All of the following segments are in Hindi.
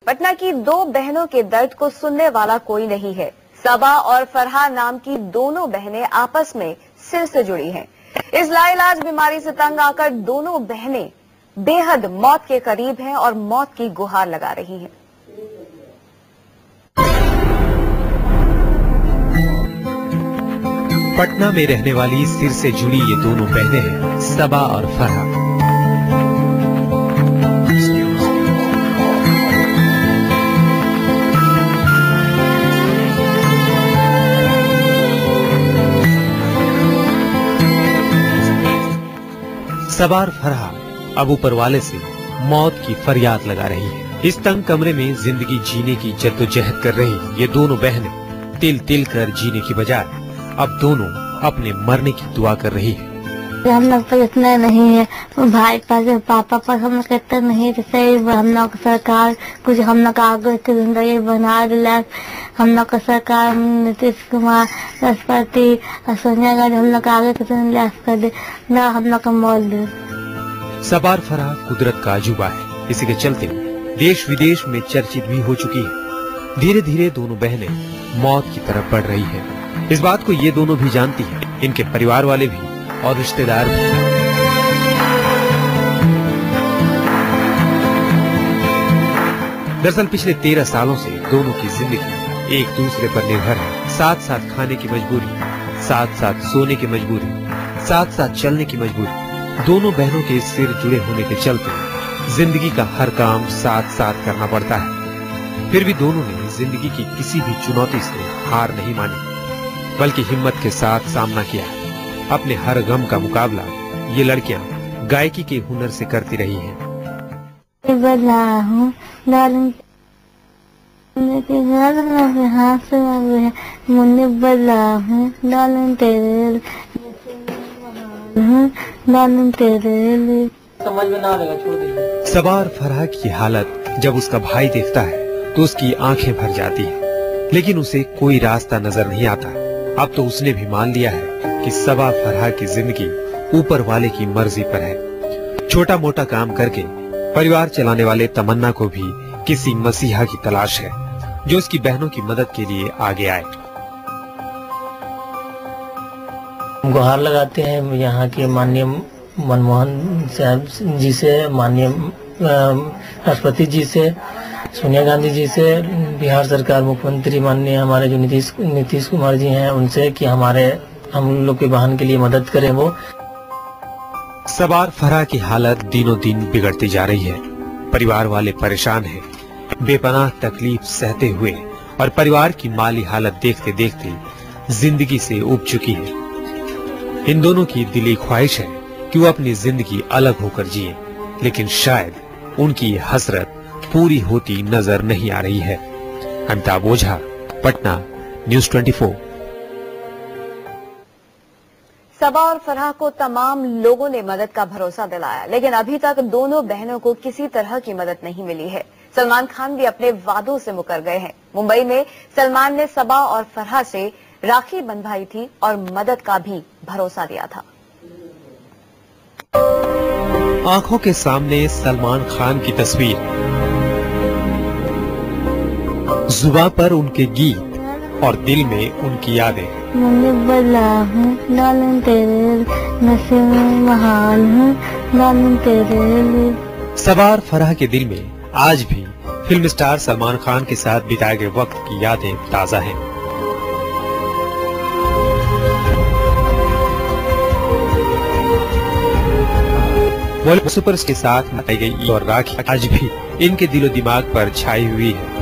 पटना की दो बहनों के दर्द को सुनने वाला कोई नहीं है। सबा और फरहा नाम की दोनों बहनें आपस में सिर से जुड़ी हैं। इस लाइलाज बीमारी से तंग आकर दोनों बहनें बेहद मौत के करीब हैं और मौत की गुहार लगा रही हैं। पटना में रहने वाली सिर से जुड़ी ये दोनों बहनें हैं, सबा और फरहा। सबा और फरहा अब ऊपर वाले से मौत की फरियाद लगा रही है। इस तंग कमरे में जिंदगी जीने की जद्दोजहद कर रही ये दोनों बहनें तिल तिल कर जीने की बजाय अब दोनों अपने मरने की दुआ कर रही है। हम लोग पर इतना नहीं है, भाई पास पापा पर हम लोग इतना नहीं, जैसे हम लोग सरकार कुछ हम लोग आगे की जिंदगी बना दिला। हम लोग का सरकार नीतीश कुमार राष्ट्रपति सोनिया गांधी हम लोग आगे की जिंदगी कर दे ना, हम लोग का मोल दे। सबा और फरहा कुदरत का अजूबा है, इसी के चलते देश विदेश में चर्चित भी हो चुकी है। धीरे धीरे दोनों बहनें मौत की तरफ बढ़ रही है। इस बात को ये दोनों भी जानती हैं, इनके परिवार वाले भी और रिश्तेदार भी। दरअसल पिछले 13 सालों से दोनों की जिंदगी एक दूसरे पर निर्भर है। साथ साथ खाने की मजबूरी, साथ साथ सोने की मजबूरी, साथ साथ चलने की मजबूरी। दोनों बहनों के सिर जुड़े होने के चलते जिंदगी का हर काम साथ साथ करना पड़ता है। फिर भी दोनों ने जिंदगी की किसी भी चुनौती से हार नहीं मानी, बल्कि हिम्मत के साथ सामना किया। अपने हर गम का मुकाबला ये लड़कियां गायकी के हुनर से करती रही हैं। समझ में ना आएगा, छोड़ दीजिए। सबा और फरहा की हालत जब उसका भाई देखता है तो उसकी आंखें भर जाती हैं, लेकिन उसे कोई रास्ता नजर नहीं आता। अब तो उसने भी मान लिया है कि सबा फरहा की जिंदगी ऊपर वाले की मर्जी पर है। छोटा मोटा काम करके परिवार चलाने वाले तमन्ना को भी किसी मसीहा की तलाश है जो उसकी बहनों की मदद के लिए आगे आए। गुहार लगाते हैं यहाँ के माननीय मनमोहन साहब जी से, माननीय राष्ट्रपति जी से, सोनिया गांधी जी से, बिहार सरकार मुख्यमंत्री माननीय हमारे जो नीतीश कुमार जी हैं उनसे कि हम लोग के बहन के लिए मदद करें। वो सबा और फरहा की हालत दिनों दिन बिगड़ती जा रही है। परिवार वाले परेशान हैं, बेपनाह तकलीफ सहते हुए और परिवार की माली हालत देखते देखते जिंदगी से उब चुकी है। इन दोनों की दिली ख्वाहिश है कि वो अपनी जिंदगी अलग होकर जिए, लेकिन शायद उनकी हसरत पूरी होती नजर नहीं आ रही है। अमिताभ ओझा, पटना, न्यूज़ 24। सबा और फरहा को तमाम लोगों ने मदद का भरोसा दिलाया, लेकिन अभी तक दोनों बहनों को किसी तरह की मदद नहीं मिली है। सलमान खान भी अपने वादों से मुकर गए हैं। मुंबई में सलमान ने सबा और फरहा से राखी बंधवाई थी और मदद का भी भरोसा दिया था। आंखों के सामने सलमान खान की तस्वीर, जुबां पर उनके गीत और दिल में उनकी यादें। मैं बला हूँ डालन तेरे नशे में महाल हूँ डालन तेरे। सबा और फरहा के दिल में आज भी फिल्म स्टार सलमान खान के साथ बिताए गए वक्त की यादें ताजा हैं। बॉलीवुड सुपरस्टार के साथ मनाई गई और राखी आज भी इनके दिलो दिमाग पर छाई हुई है।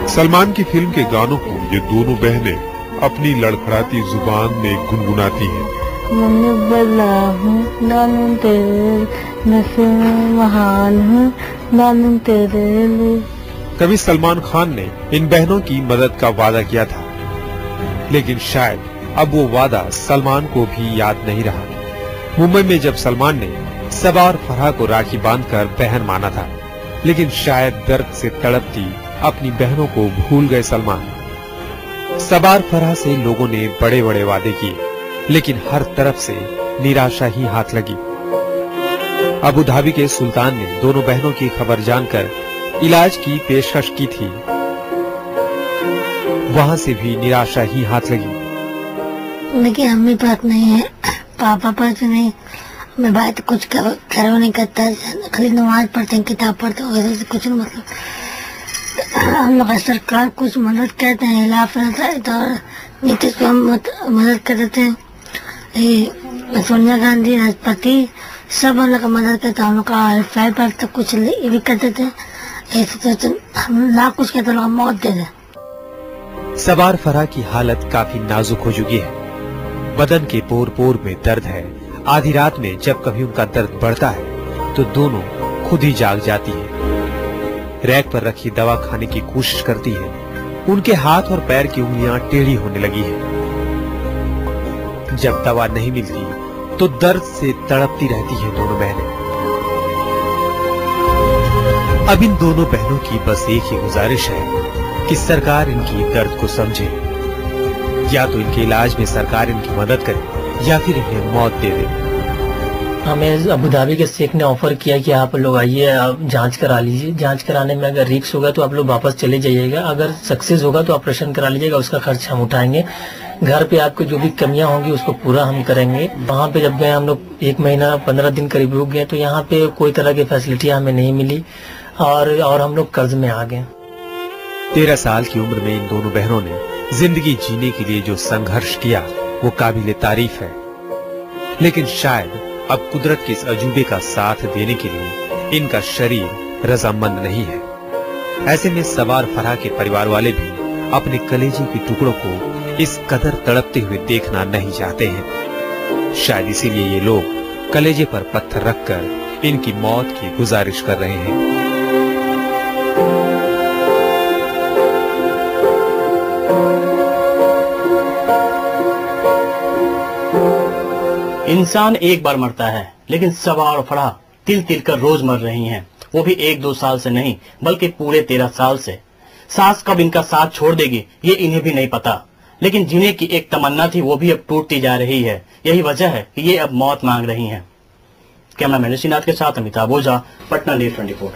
सलमान की फिल्म के गानों को ये दोनों बहनें अपनी लड़खड़ाती जुबान में गुनगुनाती हैं। मैं बला हूँ डालन तेरे नशे में महाल हूँ डालन तेरे। कभी सलमान खान ने इन बहनों की मदद का वादा किया था, लेकिन शायद अब वो वादा सलमान को भी याद नहीं रहा। मुंबई में जब सलमान ने सबा और फरहा को राखी बांधकर बहन माना था, लेकिन शायद दर्द से तड़पती अपनी बहनों को भूल गए सलमान। सबा और फरहा से लोगों ने बड़े बड़े वादे किए, लेकिन हर तरफ से निराशा ही हाथ लगी। अबू धाबी के सुल्तान ने दोनों बहनों की खबर जानकर इलाज की पेशकश की थी। वहां से भी निराशा ही हाथ लगी। देखिए मम्मी पास नहीं है, पापा पास नहीं, मैं भाई तो कुछ खराब नहीं करता, खाली नमाज पढ़ते हैं, किताब पढ़ते हैं, वैसे कुछ नहीं। मतलब हम लोग सरकार कुछ मदद करते हैं, हिलाफ रहता है तो नीतीश को हम मदद कर देते हैं, सोनिया गांधी, राष्ट्रपति सब हम लोग का मदद करते हैं। हम लोग का हेल्पलाइन पर तो कुछ ये भी कर देते हैं, ऐसे तो हम ना कुछ कहते लोग मौत दे दे। सवार फराह की हालत काफी नाजुक हो चुकी है। बदन के पोर पोर में दर्द है। आधी रात में जब कभी उनका दर्द बढ़ता है तो दोनों खुद ही जाग जाती है। रैक पर रखी दवा खाने की कोशिश करती है। उनके हाथ और पैर की उंगलियां टेढ़ी होने लगी है। जब दवा नहीं मिलती तो दर्द से तड़पती रहती है दोनों बहनें। अब इन दोनों बहनों की बस एक ही गुजारिश है कि सरकार इनकी दर्द को समझे, या तो इनके इलाज में सरकार इनकी मदद करे या फिर इन्हें मौत दे दे। हमें अबू धाबी के शेख ने ऑफर किया कि आप लोग आइए, आप जांच करा लीजिए, जांच कराने में अगर रिस्क होगा तो आप लोग वापस चले जाइएगा, अगर सक्सेस होगा तो ऑपरेशन करा लीजिएगा, उसका खर्च हम उठाएंगे, घर पे आपको जो भी कमियां होंगी उसको पूरा हम करेंगे। वहाँ पे जब गए हम लोग 1 महीना 15 दिन करीब रुक गए तो यहाँ पे कोई तरह की फैसिलिटी हमें नहीं मिली और हम लोग कर्ज में आ गए। 13 साल की उम्र में इन दोनों बहनों ने जिंदगी जीने के लिए जो संघर्ष किया वो काबिले तारीफ है, लेकिन शायद अब कुदरत के इस अजूबे का साथ देने के लिए इनका शरीर रजामंद नहीं है। ऐसे में सवार फराह के परिवार वाले भी अपने कलेजे के टुकड़ों को इस कदर तड़पते हुए देखना नहीं चाहते हैं। शायद इसीलिए ये लोग कलेजे पर पत्थर रखकर इनकी मौत की गुजारिश कर रहे हैं। इंसान एक बार मरता है, लेकिन सवार फराह तिल तिल कर रोज मर रही हैं, वो भी 1-2 साल से नहीं बल्कि पूरे 13 साल से। सांस कब इनका साथ छोड़ देगी ये इन्हें भी नहीं पता, लेकिन जीने की एक तमन्ना थी वो भी अब टूटती जा रही है। यही वजह है कि ये अब मौत मांग रही हैं। कैमरामैन ऋषिनाथ के साथ अमिताभ ओझा, पटना न्यूज़ 24।